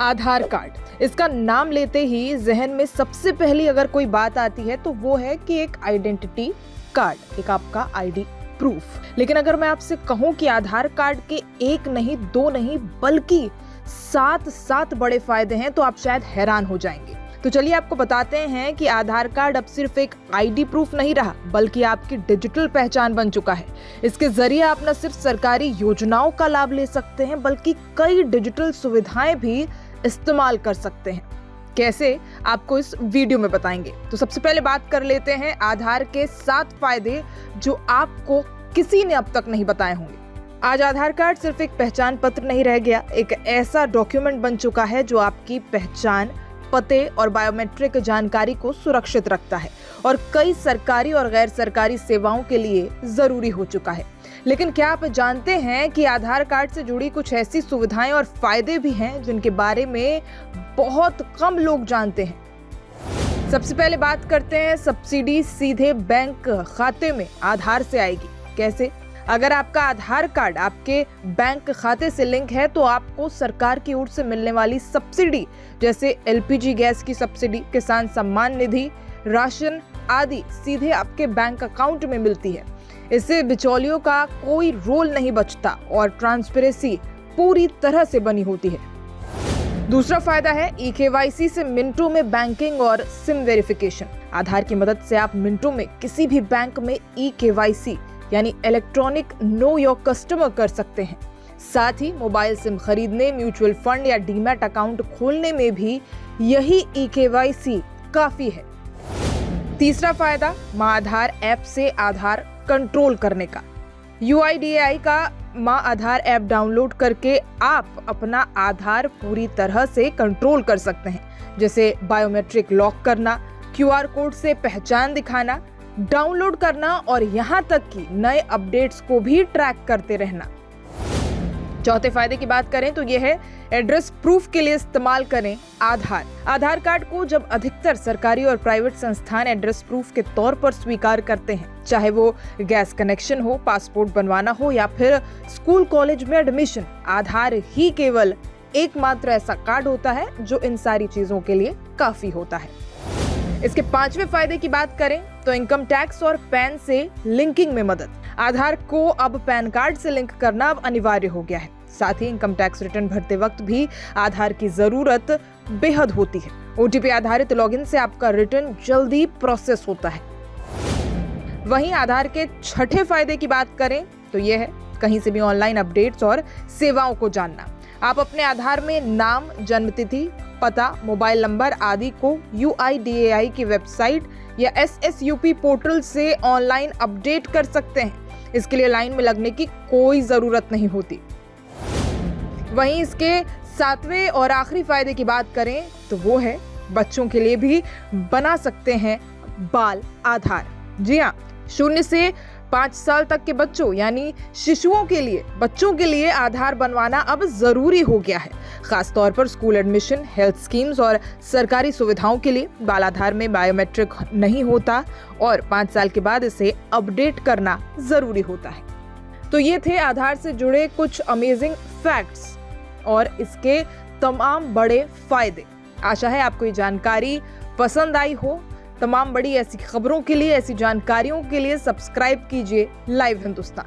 आधार card. इसका नाम लेते ही जहन में सबसे पहली अगर कोई बात आती है तो वो है कि एक आइडेंटिटी कार्ड, एक आपका आईडी प्रूफ। लेकिन अगर मैं आपसे कहूं कि आधार कार्ड के एक नहीं, दो नहीं, बल्कि सात बड़े फायदे हैं तो आप शायद हैरान हो जाएंगे। तो चलिए आपको बताते हैं कि आधार कार्ड अब सिर्फ एक आईडी प्रूफ नहीं रहा, बल्कि आपकी डिजिटल पहचान बन चुका है। इसके जरिए आप न सिर्फ सरकारी योजनाओं का लाभ ले सकते हैं, बल्कि कई डिजिटल सुविधाएं भी इस्तेमाल कर सकते हैं। कैसे, आपको इस वीडियो में बताएंगे। तो सबसे पहले बात कर लेते हैं आधार के 7 फायदे जो आपको किसी ने अब तक नहीं बताए होंगे। आज आधार कार्ड सिर्फ एक पहचान पत्र नहीं रह गया, एक ऐसा डॉक्यूमेंट बन चुका है जो आपकी पहचान, पते और बायोमेट्रिक जानकारी को सुरक्षित रखता है और कई सरकारी और गैर सरकारी सेवाओं के लिए जरूरी हो चुका है। लेकिन क्या आप जानते हैं कि आधार कार्ड से जुड़ी कुछ ऐसी सुविधाएं और फायदे भी हैं जिनके बारे में बहुत कम लोग जानते हैं। सबसे पहले बात करते हैं सब्सिडी सीधे बैंक खाते में आधार से आएगी। कैसे? अगर आपका आधार कार्ड आपके बैंक खाते से लिंक है तो आपको सरकार की ओर से मिलने वाली सब्सिडी, जैसे एलपीजी गैस की सब्सिडी, किसान सम्मान निधि, राशन आदि सीधे आपके बैंक अकाउंट में मिलती है। इससे बिचौलियों का कोई रोल नहीं बचता और ट्रांसपेरेंसी पूरी तरह से बनी होती है। दूसरा फायदा है ई-केवाईसी से मिनटों में बैंकिंग और सिम वेरिफिकेशन। आधार की मदद से आप मिनटों में किसी भी बैंक में ई-केवाईसी यानी इलेक्ट्रॉनिक नो योर कस्टमर कर सकते हैं। साथ ही मोबाइल सिम खरीदने, म्यूचुअल फंड या डीमैट अकाउंट खोलने में भी यही ई-केवाईसी काफी है। तीसरा फायदा, माँ आधार ऐप से आधार कंट्रोल करने का। UIDAI का माँ आधार ऐप डाउनलोड करके आप अपना आधार पूरी तरह से कंट्रोल कर सकते हैं, जैसे बायोमेट्रिक लॉक करना, QR कोड से पहचान दिखाना, डाउनलोड करना और यहाँ तक कि नए अपडेट्स को भी ट्रैक करते रहना। चौथे फायदे की बात करें तो यह है एड्रेस प्रूफ के लिए इस्तेमाल करें आधार। आधार कार्ड को जब अधिकतर सरकारी और प्राइवेट संस्थान एड्रेस प्रूफ के तौर पर स्वीकार करते हैं, चाहे वो गैस कनेक्शन हो, पासपोर्ट बनवाना हो या फिर स्कूल कॉलेज में एडमिशन, आधार ही केवल एकमात्र ऐसा कार्ड होता है जो इन सारी चीजों के लिए काफी होता है। इसके 5वें फायदे की बात करें तो इनकम टैक्स और पैन से लिंकिंग में मदद। आधार को अब पैन कार्ड से लिंक करना अब अनिवार्य हो गया है। साथ ही इनकम टैक्स रिटर्न भरते वक्त भी आधार की जरूरत बेहद होती है। OTP आधारित लॉगिन से आपका रिटर्न जल्दी प्रोसेस होता है। वहीं आधार के 6ठे फायदे की बात करें तो यह है कहीं से भी ऑनलाइन अपडेट्स और सेवाओं को जानना। आप अपने आधार में नाम, जन्मतिथि, पता, मोबाइल नंबर आदि को UIDAI की वेबसाइट या SSUP पोर्टल से ऑनलाइन अपडेट कर सकते हैं। इसके लिए लाइन में लगने की कोई जरूरत नहीं होती। वहीं इसके 7वें और आखिरी फायदे की बात करें तो वो है बच्चों के लिए भी बना सकते हैं बाल आधार। जी हाँ, 0 से 5 साल तक के बच्चों यानी शिशुओं के लिए, बच्चों के लिए आधार बनवाना अब जरूरी हो गया है। खास तौर पर स्कूल एडमिशन, हेल्थ स्कीम्स और सरकारी सुविधाओं के लिए बाल आधार में बायोमेट्रिक नहीं होता और 5 साल के बाद इसे अपडेट करना जरूरी होता है। तो ये थे आधार से जुड़े कुछ अमेजिंग फैक्ट्स और इसके तमाम बड़े फायदे। आशा है आपको ये जानकारी पसंद आई हो। तमाम बड़ी ऐसी खबरों के लिए, ऐसी जानकारियों के लिए सब्सक्राइब कीजिए लाइव हिंदुस्तान।